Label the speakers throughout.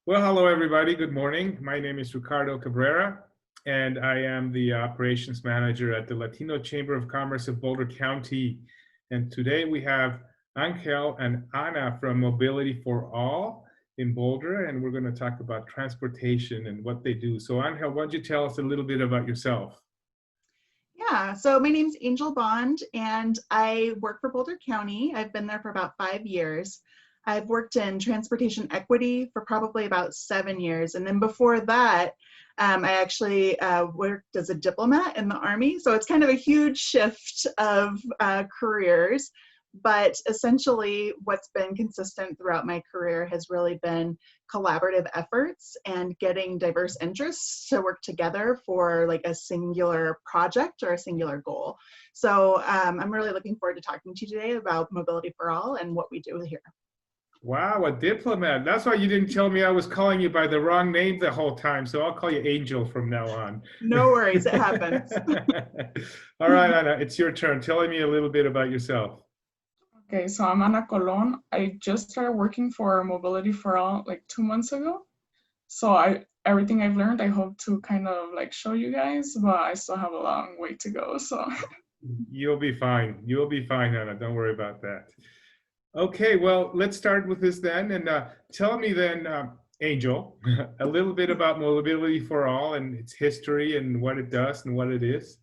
Speaker 1: Well, hello, everybody. Good morning. My name is Ricardo Cabrera, and I am the operations manager at the Latino Chamber of Commerce of Boulder County. And today we have Angel and Ana from Mobility for All in Boulder, and we're going to talk about transportation and what they do. So, Angel, why don't you tell us a little bit about yourself?
Speaker 2: Yeah, so my name's Angel Bond, and I work for Boulder County. I've been there for about 5 years. I've worked in transportation equity for probably about 7 years. And then before that, I actually worked as a diplomat in the Army. So it's kind of a huge shift of careers. But essentially, what's been consistent throughout my career has really been collaborative efforts and getting diverse interests to work together for like a singular project or a singular goal. So I'm really looking forward to talking to you today about Mobility for All and what we do here.
Speaker 1: Wow, a diplomat. That's why you didn't tell me I was calling you by the wrong name the whole time. So I'll call you Angel from now on.
Speaker 2: No worries, it happens.
Speaker 1: All right, Ana, it's your turn. Tell me a little bit about yourself.
Speaker 3: Okay, so I'm Ana Colon. I just started working for Mobility for All like 2 months ago. So everything I've learned, I hope to kind of like show you guys, but I still have a long way to go. So
Speaker 1: You'll be fine. You'll be fine, Ana. Don't worry about that. Okay, well, let's start with this then. And tell me then, Angel, a little bit about Mobility for All and its history and what it does and what it is.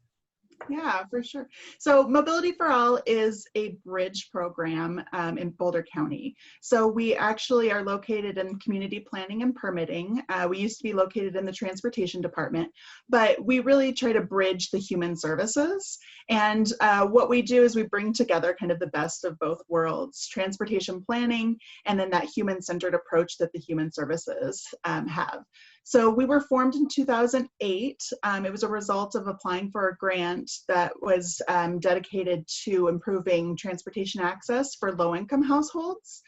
Speaker 2: Yeah, for sure. So Mobility for All is a bridge program in Boulder County. So we actually are located in community planning and permitting. We used to be located in the transportation department, but we really try to bridge the human services. And what we do is we bring together kind of the best of both worlds, transportation planning, and then that human-centered approach that the human services have. So we were formed in 2008. It was a result of applying for a grant that was dedicated to improving transportation access for low-income households.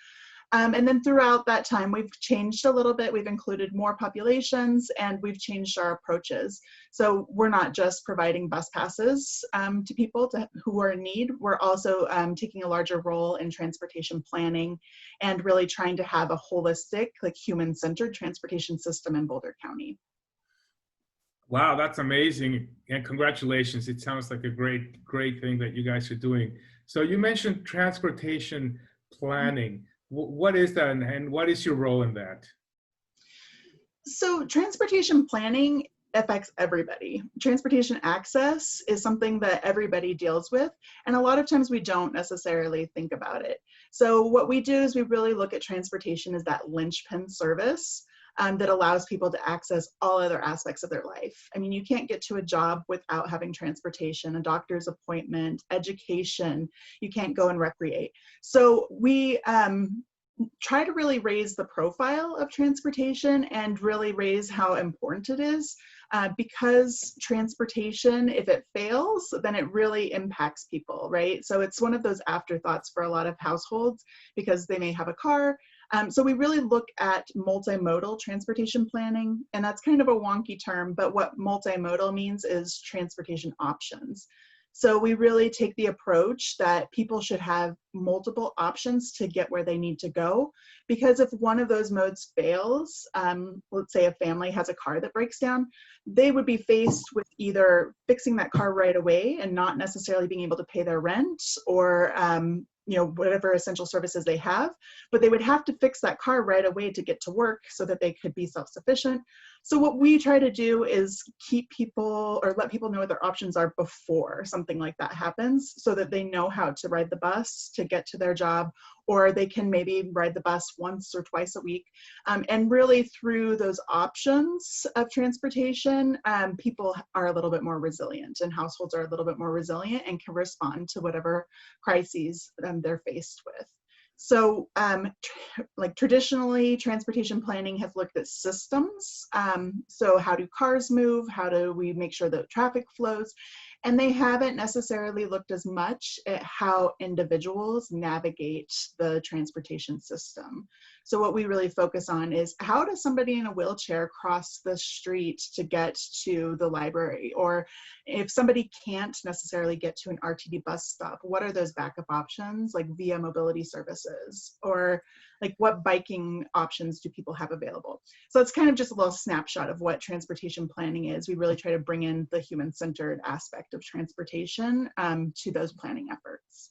Speaker 2: And then throughout that time, we've changed a little bit. We've included more populations and we've changed our approaches. So we're not just providing bus passes to people who are in need. We're also taking a larger role in transportation planning and really trying to have a holistic, like human-centered transportation system in Boulder County.
Speaker 1: Wow, that's amazing. And congratulations. It sounds like a great thing that you guys are doing. So you mentioned transportation planning. What is that and what is your role in that?
Speaker 2: So transportation planning affects everybody. Transportation access is something that everybody deals with, and a lot of times we don't necessarily think about it. So what we do is we really look at transportation as that linchpin service that allows people to access all other aspects of their life. I mean, you can't get to a job without having transportation, a doctor's appointment, education. You can't go and recreate. So we try to really raise the profile of transportation and really raise how important it is because transportation, if it fails, then it really impacts people, right? So it's one of those afterthoughts for a lot of households because they may have a car. So we really look at multimodal transportation planning, and that's kind of a wonky term, but what multimodal means is transportation options. So we really take the approach that people should have multiple options to get where they need to go, because if one of those modes fails, let's say a family has a car that breaks down, they would be faced with either fixing that car right away and not necessarily being able to pay their rent or whatever essential services they have, but they would have to fix that car right away to get to work so that they could be self-sufficient. So what we try to do is keep people or let people know what their options are before something like that happens so that they know how to ride the bus to get to their job, or they can maybe ride the bus once or twice a week. And really through those options of transportation, people are a little bit more resilient and households are a little bit more resilient and can respond to whatever crises they're faced with. So like traditionally, transportation planning has looked at systems. So how do cars move? How do we make sure that traffic flows? And they haven't necessarily looked as much at how individuals navigate the transportation system. So what we really focus on is how does somebody in a wheelchair cross the street to get to the library? Or if somebody can't necessarily get to an RTD bus stop, what are those backup options like via mobility services? Or like what biking options do people have available? So it's kind of just a little snapshot of what transportation planning is. We really try to bring in the human-centered aspect of transportation to those planning efforts.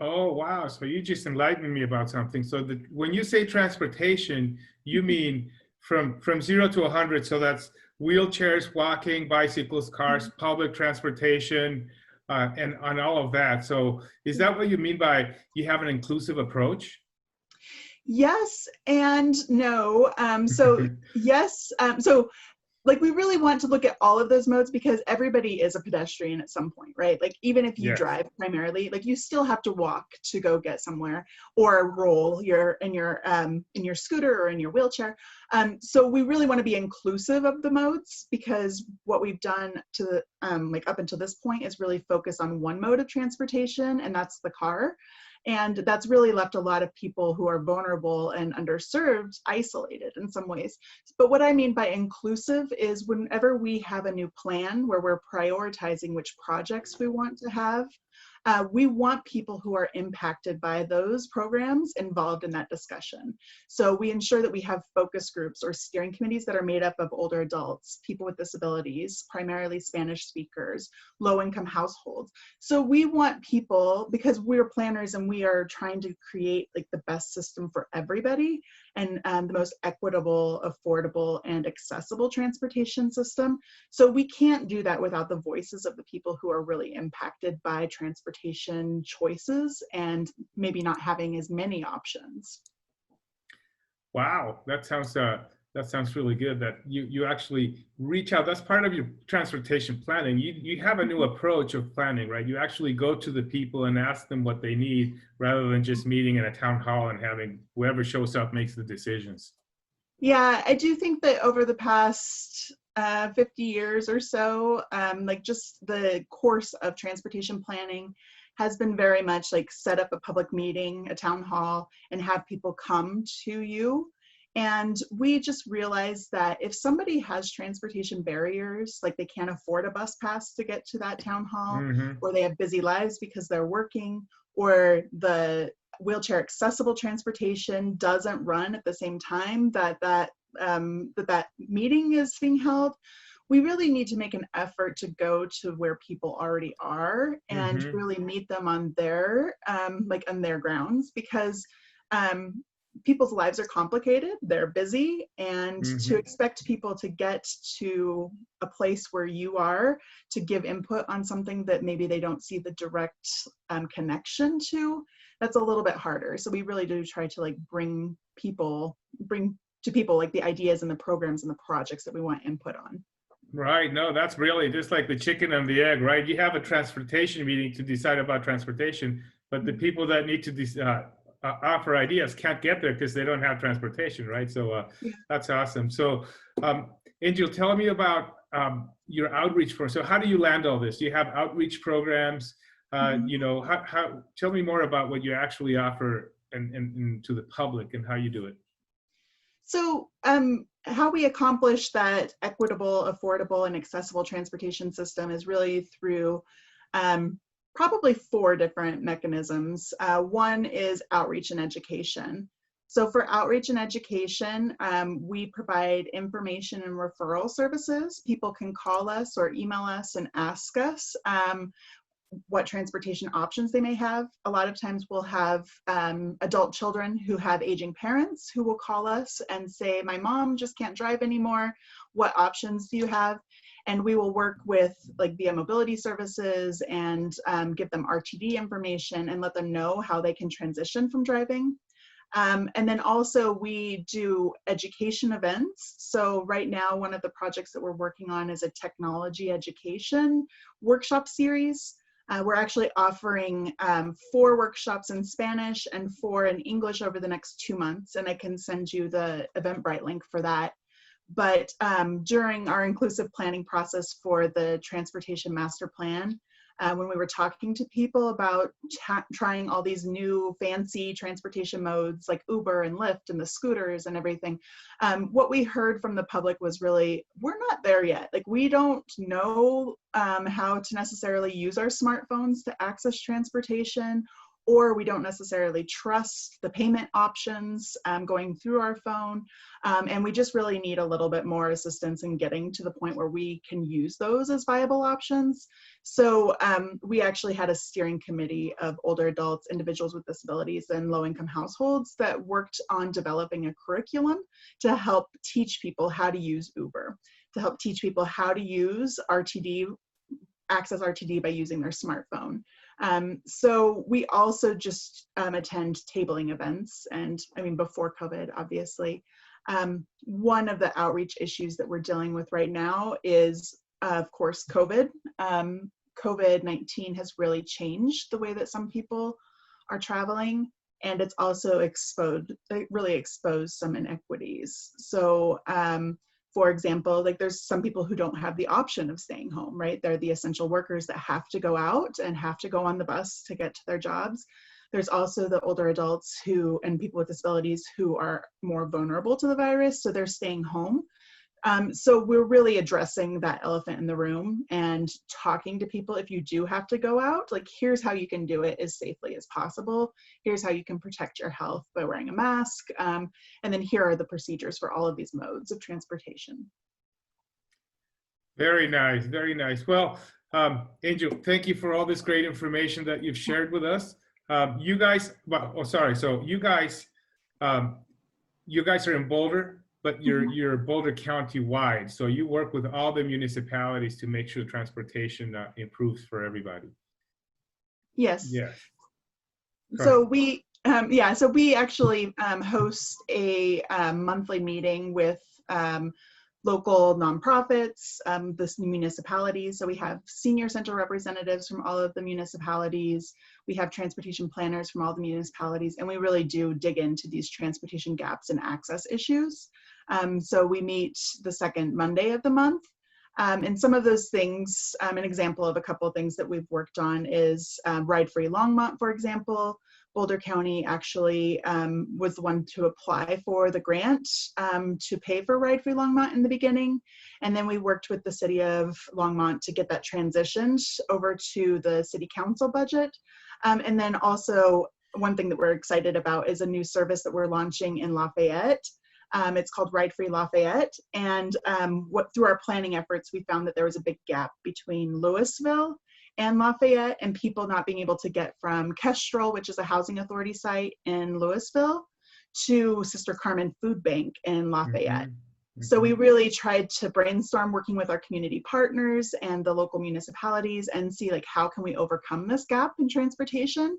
Speaker 1: Oh, wow. So you just enlightened me about something. So when you say transportation, you mean from 0 to 100. So that's wheelchairs, walking, bicycles, cars, public transportation, and on all of that. So is that what you mean by you have an inclusive approach?
Speaker 2: Yes and no. So yes, so like we really want to look at all of those modes because everybody is a pedestrian at some point, right? Like even if you
Speaker 1: Yes.
Speaker 2: drive primarily, like you still have to walk to go get somewhere or roll in your scooter or in your wheelchair. So we really want to be inclusive of the modes because what we've done to like up until this point is really focus on one mode of transportation, and that's the car. And that's really left a lot of people who are vulnerable and underserved isolated in some ways. But what I mean by inclusive is whenever we have a new plan where we're prioritizing which projects we want to have, we want people who are impacted by those programs involved in that discussion. So we ensure that we have focus groups or steering committees that are made up of older adults, people with disabilities, primarily Spanish speakers, low-income households. So we want people, because we're planners and we are trying to create like the best system for everybody and the most equitable, affordable, and accessible transportation system. So we can't do that without the voices of the people who are really impacted by transportation choices and maybe not having as many options.
Speaker 1: Wow, that sounds really good. That you actually reach out. That's part of your transportation planning. You have a new approach of planning, right? You actually go to the people and ask them what they need, rather than just meeting in a town hall and having whoever shows up makes the decisions.
Speaker 2: Yeah, I do think that over the past 50 years or so, like just the course of transportation planning has been very much like set up a public meeting, a town hall, and have people come to you. And we just realized that if somebody has transportation barriers, like they can't afford a bus pass to get to that town hall, or they have busy lives because they're working, or the wheelchair accessible transportation doesn't run at the same time that meeting is being held, we really need to make an effort to go to where people already are and really meet them on their like on their grounds, because people's lives are complicated, they're busy, and to expect people to get to a place where you are to give input on something that maybe they don't see the direct connection to, that's a little bit harder. So we really do try to like bring to people like the ideas and the programs and the projects that we want input on.
Speaker 1: Right. No, that's really just like the chicken and the egg, right? You have a transportation meeting to decide about transportation, but the people that need to offer ideas can't get there because they don't have transportation, right? So that's awesome. So Angel, tell me about your outreach program. So how do you land all this? Do you have outreach programs? You know, tell me more about what you actually offer and to the public and how you do it.
Speaker 2: So how we accomplish that equitable, affordable, and accessible transportation system is really through probably 4 different mechanisms. One is outreach and education. So for outreach and education, we provide information and referral services. People can call us or email us and ask us what transportation options they may have. A lot of times we'll have adult children who have aging parents who will call us and say, my mom just can't drive anymore. What options do you have? And we will work with like via mobility services and give them RTD information and let them know how they can transition from driving. And then also we do education events. So right now, one of the projects that we're working on is a technology education workshop series. We're actually offering 4 workshops in Spanish and 4 in English over the next 2 months, and I can send you the Eventbrite link for that. But during our inclusive planning process for the Transportation Master Plan, when we were talking to people about trying all these new fancy transportation modes like Uber and Lyft and the scooters and everything, what we heard from the public was really, we're not there yet. Like we don't know how to necessarily use our smartphones to access transportation, or we don't necessarily trust the payment options going through our phone. And we just really need a little bit more assistance in getting to the point where we can use those as viable options. So we actually had a steering committee of older adults, individuals with disabilities, and low-income households that worked on developing a curriculum to help teach people how to use Uber, to help teach people how to use RTD, access RTD by using their smartphone. So we also just attend tabling events, and I mean, before COVID, obviously. One of the outreach issues that we're dealing with right now is, of course, COVID. COVID-19 has really changed the way that some people are traveling, and it's also really exposed some inequities. So, for example, like there's some people who don't have the option of staying home, right? They're the essential workers that have to go out and have to go on the bus to get to their jobs. There's also the older adults and people with disabilities who are more vulnerable to the virus, so they're staying home. So we're really addressing that elephant in the room and talking to people. If you do have to go out, like, here's how you can do it as safely as possible. Here's how you can protect your health by wearing a mask. And then here are the procedures for all of these modes of transportation.
Speaker 1: Very nice, very nice. Well, Angel, thank you for all this great information that you've shared with us. You guys, so you guys are in Boulder, but you're Boulder County wide. So you work with all the municipalities to make sure transportation improves for everybody.
Speaker 2: Yes.
Speaker 1: Yes.
Speaker 2: So we, so we actually host a monthly meeting with local nonprofits, the municipalities. So we have senior central representatives from all of the municipalities. We have transportation planners from all the municipalities, and we really do dig into these transportation gaps and access issues. So we meet the second Monday of the month. And some of those things, an example of a couple of things that we've worked on is Ride Free Longmont, for example. Boulder County actually was the one to apply for the grant to pay for Ride Free Longmont in the beginning. And then we worked with the city of Longmont to get that transitioned over to the city council budget. And then also one thing that we're excited about is a new service that we're launching in Lafayette. It's called Ride Free Lafayette. And through our planning efforts, we found that there was a big gap between Louisville and Lafayette, and people not being able to get from Kestrel, which is a housing authority site in Louisville, to Sister Carmen Food Bank in Lafayette. So we really tried to brainstorm, working with our community partners and the local municipalities, and see, like, how can we overcome this gap in transportation?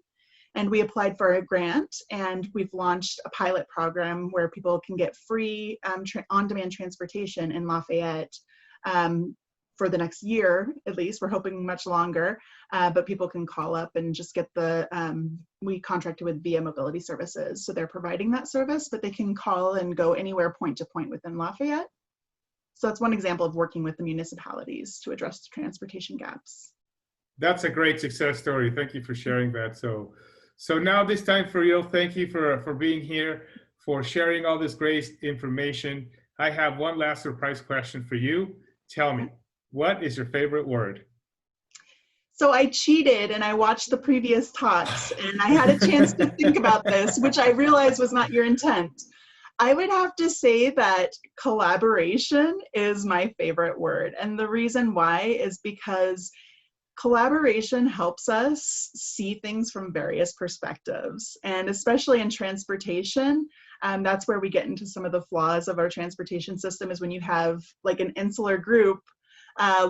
Speaker 2: And we applied for a grant, and we've launched a pilot program where people can get free on-demand transportation in Lafayette for the next year, at least. We're hoping much longer, but people can call up and just get we contracted with Via Mobility Services. So they're providing that service, but they can call and go anywhere point to point within Lafayette. So that's one example of working with the municipalities to address the transportation gaps.
Speaker 1: That's a great success story. Thank you for sharing that. So now this time for real, thank you for being here, for sharing all this great information. I have one last surprise question for you. Tell me, what is your favorite word?
Speaker 2: So I cheated and I watched the previous talks, and I had a chance to think about this, which I realized was not your intent. I would have to say that collaboration is my favorite word. And the reason why is because collaboration helps us see things from various perspectives, and especially in transportation, that's where we get into some of the flaws of our transportation system, is when you have like an insular group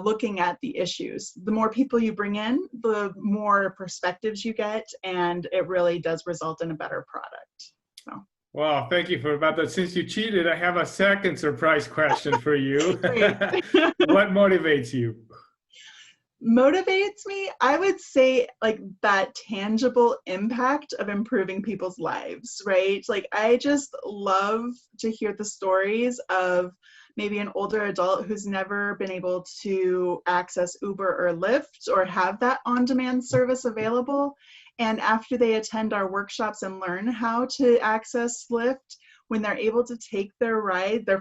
Speaker 2: looking at the issues. The more people you bring in, the more perspectives you get, and it really does result in a better product. So.
Speaker 1: Wow, thank you for that. Since you cheated, I have a second surprise question for you. What motivates you?
Speaker 2: Motivates me, I would say, like, that tangible impact of improving people's lives, right? Like, I just love to hear the stories of maybe an older adult who's never been able to access Uber or Lyft or have that on-demand service available. And after they attend our workshops and learn how to access Lyft, when they're able to take their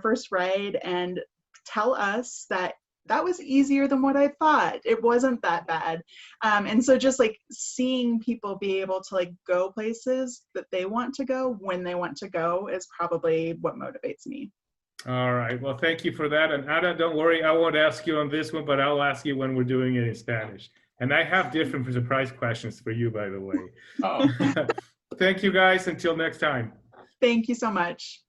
Speaker 2: first ride, and tell us that that was easier than what I thought. It wasn't that bad. And so just like seeing people be able to like go places that they want to go when they want to go is probably what motivates me.
Speaker 1: All right. Well, thank you for that. And Ana, don't worry, I won't ask you on this one, but I'll ask you when we're doing it in Spanish. And I have different surprise questions for you, by the way.
Speaker 3: Oh.
Speaker 1: Thank you, guys. Until next time.
Speaker 2: Thank you so much.